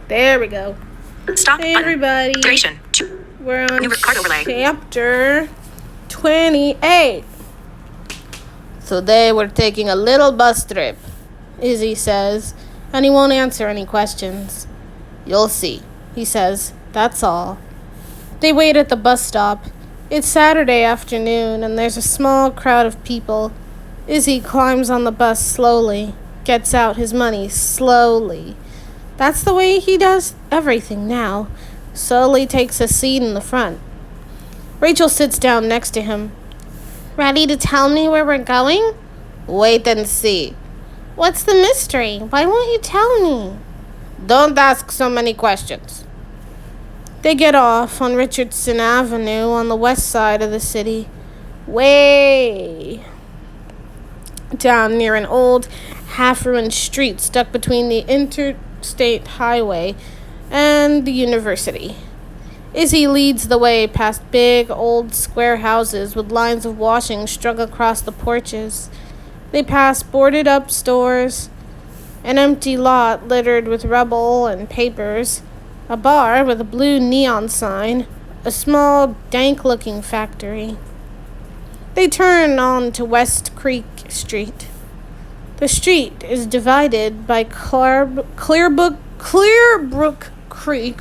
There we go. Stop. Hey, everybody. Duration. We're on New card overlay. chapter 28. Today we're taking a little bus trip, Izzy says, and he won't answer any questions. You'll see, he says. That's all. They wait at the bus stop. It's Saturday afternoon, and there's a small crowd of people. Izzy climbs on the bus slowly, gets out his money slowly. That's the way he does everything now. Slowly takes a seat in the front. Rachel sits down next to him. Ready to tell me where we're going? Wait and see. What's the mystery? Why won't you tell me? Don't ask so many questions. They get off on Richardson Avenue on the west side of the city, way down near an old, half-ruined street stuck between the interstate highway and the university. Izzy leads the way past big, old square houses with lines of washing strung across the porches. They pass boarded-up stores, an empty lot littered with rubble and papers, a bar with a blue neon sign, a small, dank-looking factory. They turn on to West Creek Street. The street is divided by Clearbrook Creek.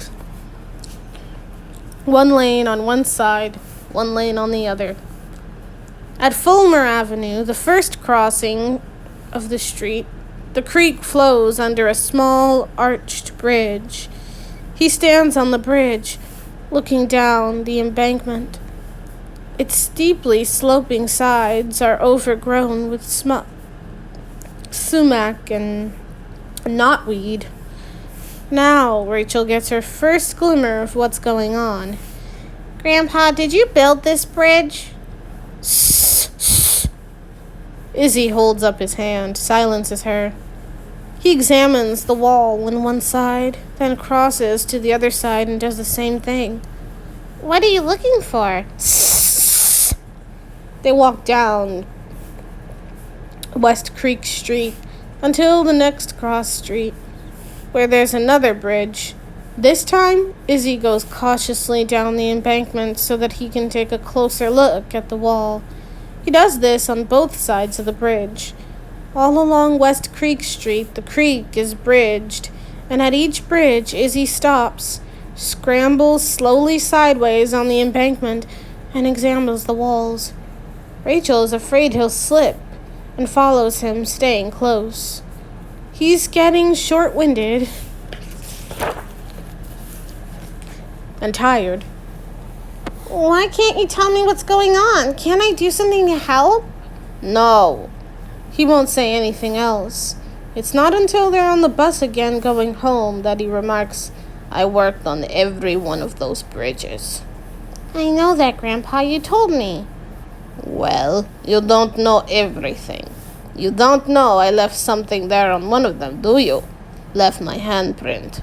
One lane on one side, one lane on the other. At Fulmer Avenue, the first crossing of the street, the creek flows under a small, arched bridge. He stands on the bridge, looking down the embankment. Its steeply sloping sides are overgrown with sumac and knotweed. Now Rachel gets her first glimmer of what's going on. Grandpa, did you build this bridge? Izzy holds up his hand, silences her. He examines the wall on one side, then crosses to the other side and does the same thing. What are you looking for? They walk down West Creek Street until the next cross street, where there's another bridge. This time, Izzy goes cautiously down the embankment so that he can take a closer look at the wall. He does this on both sides of the bridge. All along West Creek Street, the creek is bridged, and at each bridge, Izzy stops, scrambles slowly sideways on the embankment, and examines the walls. Rachel is afraid he'll slip and follows him, staying close. He's getting short-winded and tired. Why can't you tell me what's going on? Can't I do something to help? No. He won't say anything else. It's not until they're on the bus again going home that he remarks, I worked on every one of those bridges. I know that, Grandpa. You told me. Well, you don't know everything. You don't know I left something there on one of them, do you? Left my handprint.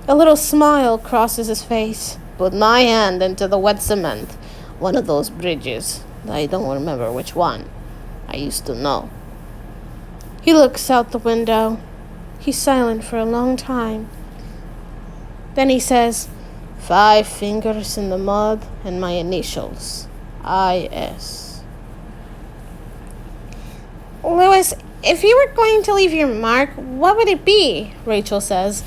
A little smile crosses his face. Put my hand into the wet cement. One of those bridges. I don't remember which one. I used to know. He looks out the window. He's silent for a long time. Then he says, 5 fingers in the mud and my initials. I.S. Louis, if you were going to leave your mark, what would it be? Rachel says.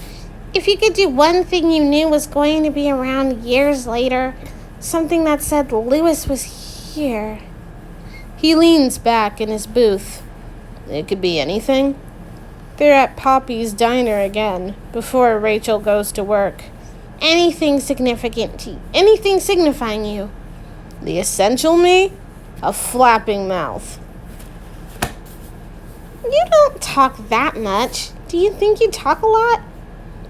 If you could do one thing you knew was going to be around years later, something that said Louis was here. He leans back in his booth. It could be anything. They're at Poppy's diner again, before Rachel goes to work. Anything signifying you. The essential me? A flapping mouth. You don't talk that much. Do you think you talk a lot?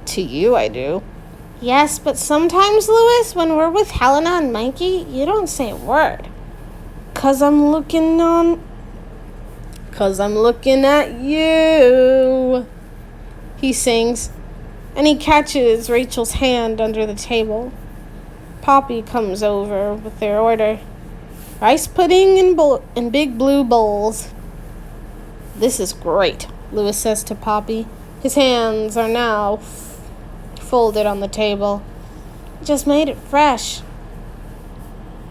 To you, I do. Yes, but sometimes, Louis, when we're with Helena and Mikey, you don't say a word. 'Cause I'm looking at you, he sings, and he catches Rachel's hand under the table. Poppy comes over with their order. Rice pudding in big blue bowls. This is great, Louis says to Poppy. His hands are now folded on the table. Just made it fresh.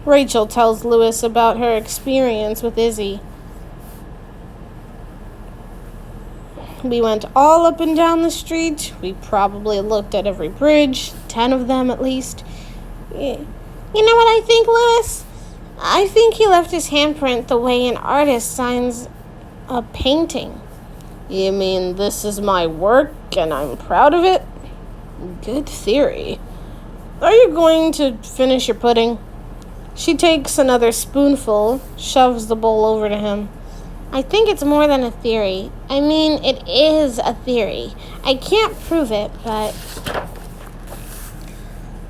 Rachel tells Louis about her experience with Izzy. We went all up and down the street. We probably looked at every bridge, 10 of them at least. You know what I think, Louis? I think he left his handprint the way an artist signs a painting. You mean this is my work and I'm proud of it? Good theory. Are you going to finish your pudding? She takes another spoonful, shoves the bowl over to him. I think it's more than a theory. I mean, it is a theory. I can't prove it, but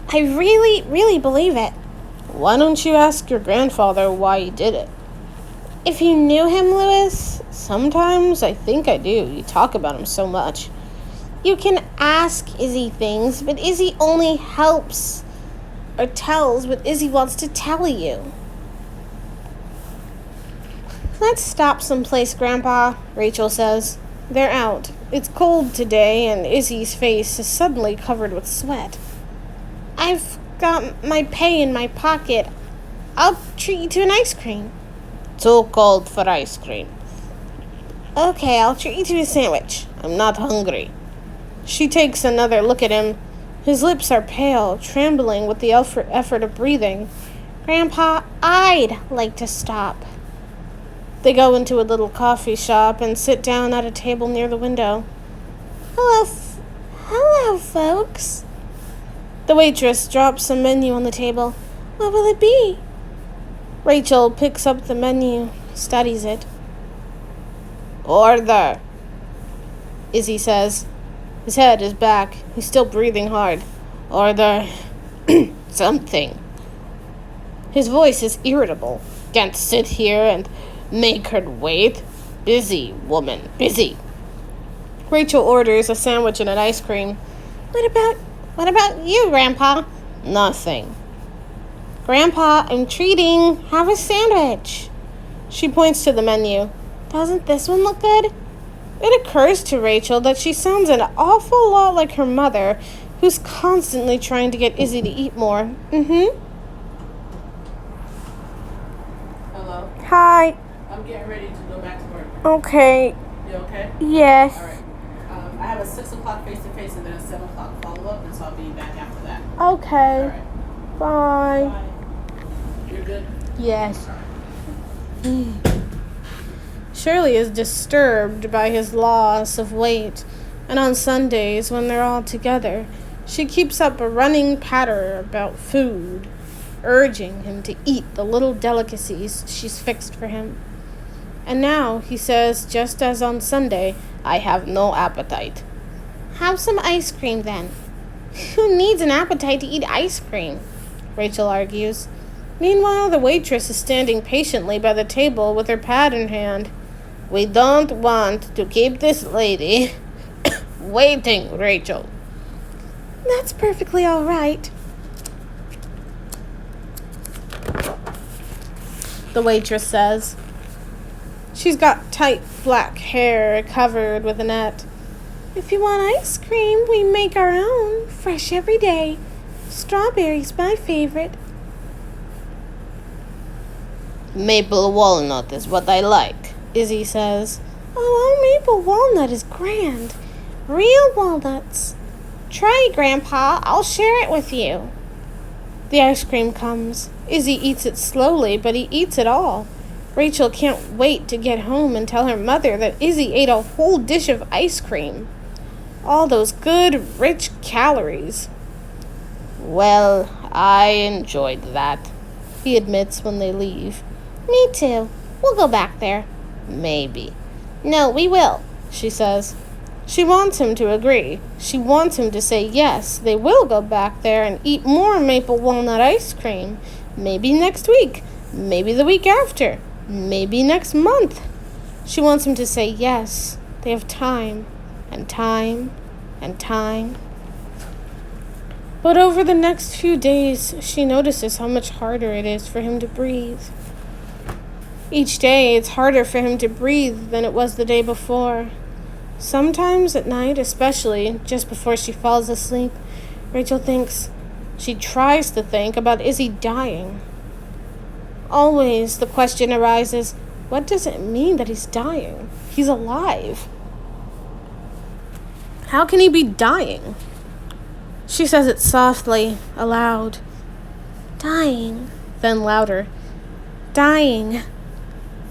I really, really believe it. Why don't you ask your grandfather why he did it? If you knew him, Louis, sometimes I think I do. You talk about him so much. You can ask Izzy things, but Izzy only helps or tells what Izzy wants to tell you. Let's stop someplace, Grandpa, Rachel says. They're out. It's cold today, and Izzy's face is suddenly covered with sweat. I've got my pay in my pocket. I'll treat you to an ice cream. Too cold for ice cream. Okay, I'll treat you to a sandwich. I'm not hungry. She takes another look at him. His lips are pale, trembling with the effort of breathing. Grandpa, I'd like to stop. They go into a little coffee shop and sit down at a table near the window. Hello, folks. The waitress drops a menu on the table. What will it be? Rachel picks up the menu, studies it. Order, Izzy says. His head is back. He's still breathing hard. Order something. His voice is irritable. Can't sit here and make her wait. Busy, woman, busy. Rachel orders a sandwich and an ice cream. What about you, Grandpa? Nothing. Grandpa, I'm treating. Have a sandwich. She points to the menu. Doesn't this one look good? It occurs to Rachel that she sounds an awful lot like her mother, who's constantly trying to get Izzy to eat more. Hello? Hi. I'm getting ready to go back to work. Okay. You okay? Yes. All right. I have a 6 o'clock face-to-face and then a 7 o'clock follow-up, and so I'll be back after that. Okay. All right. Bye. Bye. You're good? Yes. Shirley is disturbed by his loss of weight, and on Sundays, when they're all together, she keeps up a running patter about food, urging him to eat the little delicacies she's fixed for him. And now he says, just as on Sunday, I have no appetite. Have some ice cream then. Who needs an appetite to eat ice cream? Rachel argues. Meanwhile, the waitress is standing patiently by the table with her pad in hand. We don't want to keep this lady waiting, Rachel. That's perfectly all right. The waitress says. She's got tight black hair covered with a net. If you want ice cream, we make our own, fresh every day. Strawberry's my favorite. Maple walnut is what I like, Izzy says. Oh, our maple walnut is grand. Real walnuts. Try, Grandpa. I'll share it with you. The ice cream comes. Izzy eats it slowly, but he eats it all. Rachel can't wait to get home and tell her mother that Izzy ate a whole dish of ice cream. All those good, rich calories. Well, I enjoyed that, he admits when they leave. Me too. We'll go back there. Maybe. No, we will, she says. She wants him to agree. She wants him to say yes, they will go back there and eat more maple walnut ice cream. Maybe next week. Maybe the week after. Maybe next month. She wants him to say yes. They have time, and time, and time. But over the next few days, she notices how much harder it is for him to breathe. Each day, it's harder for him to breathe than it was the day before. Sometimes at night, especially just before she falls asleep, Rachel thinks, she tries to think about Izzy dying. Always the question arises, what does it mean that he's dying? He's alive. How can he be dying? She says it softly, aloud. Dying. Then louder. Dying.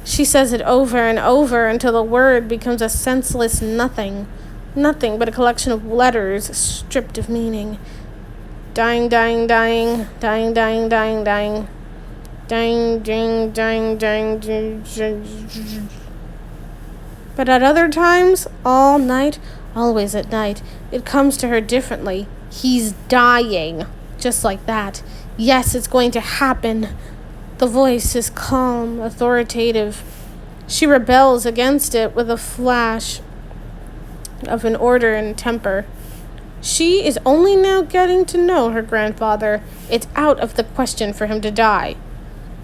She says it over and over until the word becomes a senseless nothing. Nothing but a collection of letters stripped of meaning. Dying, dying, dying, dying, dying, dying, dying. Dying, dying, dying, dying, dying. But at other times, all night, always at night, it comes to her differently. He's dying. Just like that. Yes, it's going to happen. The voice is calm, authoritative. She rebels against it with a flash of an order and temper. She is only now getting to know her grandfather. It's out of the question for him to die.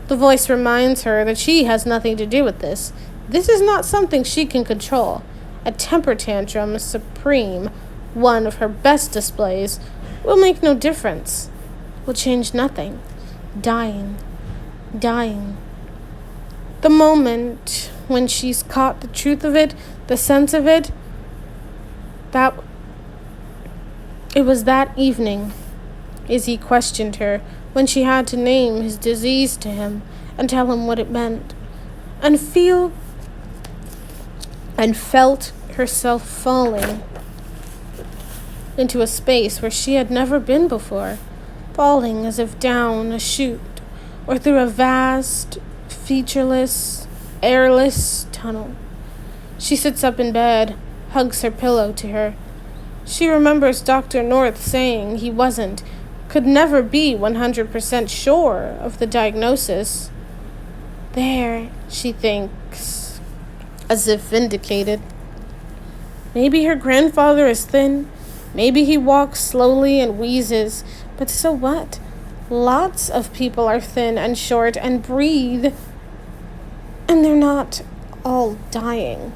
The voice reminds her that she has nothing to do with this. This is not something she can control. A temper tantrum, supreme, one of her best displays, will make no difference. Will change nothing. Dying. Dying. The moment when she's caught the truth of it, the sense of it, it was that evening Izzy questioned her when she had to name his disease to him and tell him what it meant, and felt herself falling into a space where she had never been before, falling as if down a chute or through a vast, featureless, airless tunnel. She sits up in bed, hugs her pillow to her. She remembers Dr. North saying he could never be 100% sure of the diagnosis. There, she thinks, as if vindicated. Maybe her grandfather is thin. Maybe he walks slowly and wheezes. But so what? Lots of people are thin and short and breathe. And they're not all dying.